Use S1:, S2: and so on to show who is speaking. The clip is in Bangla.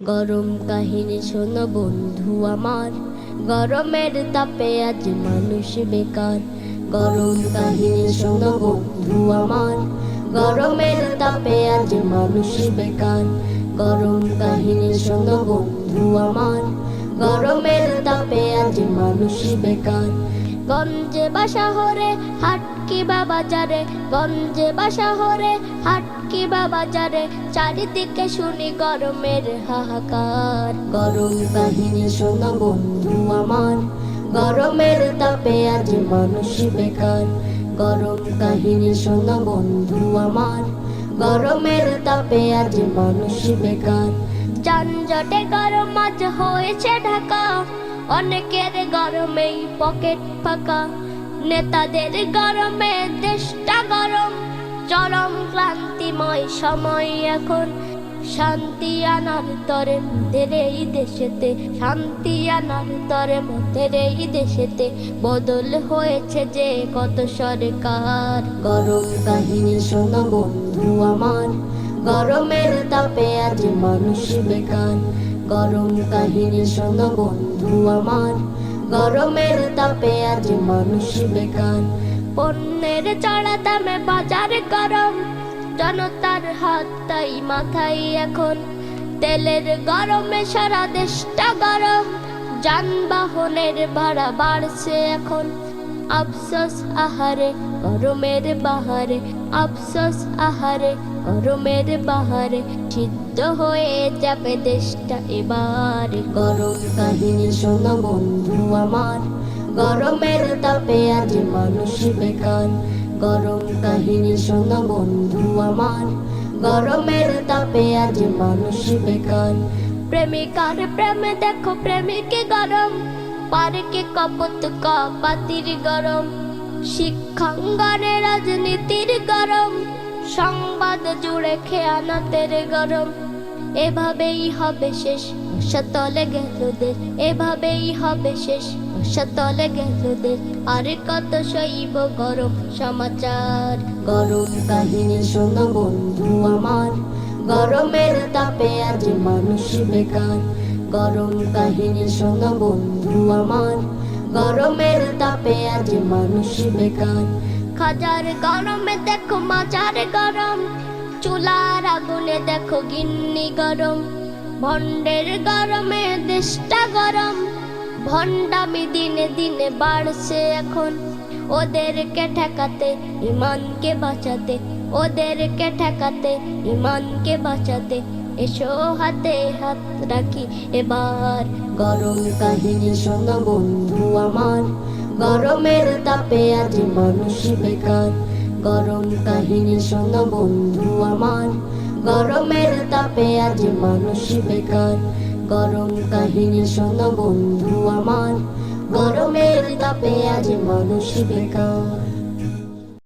S1: গরম কাহিনী শোনো বন্ধু আমার, গরমের তাপে আজ মানুষ বেকার। গরম কাহিনী শোনো বন্ধু আমার, গরমের তাপে আজ মানুষ বেকার। গরম কাহিনী শোনো বন্ধু আমার, গরমের তাপে আজ মানুষ বেকার। গঞ্জে বা শহরে হাট কিবা বাজারে, গঞ্জে বা শহরে হাট কিবা বাজারে, চারিদিকে শুনি গরমের হাহাকার। গরম কাহিনী শোনো বন্ধু আমার, গরমের তাপে আজ মানুষ বেকার। গরম কাহিনী শোনো বন্ধু আমার, গরমের তাপে আজ মানুষ বেকার। যানজটে গরম আজ হয়েছে ঢাকা, অনেকের গরমেই পকেট ফাঁকা। নেতাদের গরমে দেশটা গরম, চরম ক্লান্তিময় সময় এখন। শান্তি আনার তরে মোদের এই দেশেতে, শান্তি আনার তরে মোদের এই দেশেতে বদল হয়েছে যে কত সরকার। গরম কাহিনী শোনো বন্ধু আমার, গরমের তাপে আজ মানুষ বেকার। গরম কাহিনী শোনো বন্ধু আমার, গরমের তাপে আজ মানুষ বেকার। পণ্যের চড়া দামে বাজার গরম, জনতার হাত তাই মাথায় এখন। তেলের গরমে সারা দেশটা গরম, যানবাহনের ভাড়া বাড়ছে এখন। আফসোস আহারে গরমের বাহারে, আফসোস আহারে গরমের বাহারে, সিদ্ধ হয়ে যাবে দেশটা এবার। গরম কাহিনী শোনো বন্ধু আমার, গরমের তাপে আজ মানুষ বেকার। গরম কাহিনী শোনো বন্ধু আমার, গরমের তাপে আজ মানুষ বেকার। প্রেমিকার প্রেমে দেখো প্রেমিকে গরম, পার্কে কপত পাতির গরম। শিক্ষাঙ্গনে রাজনীতির গরম, সংবাদ জুড়ে খেয়ানাতের গরম। এভাবেই হবে শেষ, তলে গেল দেশ, এভাবেই হবে শেষ, তলে গেল দেশ। আর কত সইব গরম সমাচার। গরম কাহিনী শোনো বন্ধু আমার, গরমের তাপে আজ মানুষ বেকার। গরম কাহিনী শোনো বন্ধু আমার, গরমের তাপে আজ মানুষ বেকার। খাজার গরমে দেখো মাজার গরম, চুলার আগুনে দেখো গিন্নি গরম। ভণ্ডের গরমে দেশটা গরম, ভণ্ডামি দিনে দিনে বাড়ছে এখন। ওদেরকে ঠেকাতে ইমানকে বাঁচাতে, ওদেরকে ঠেকাতে ইমানকে বাঁচাতে, এসো হাতে হাত রাখি এবার। গরম কাহিনী শোনো বন্ধু আমার, গরমের তাপে আজ মানুষ বেকার। গরম কাহিনী শোনো বন্ধু আমার, গরমের তাপে আজ মানুষ বেকার। গরম কাহিনী শোনো বন্ধু আমার, গরমের তাপে আজ মানুষ বেকার।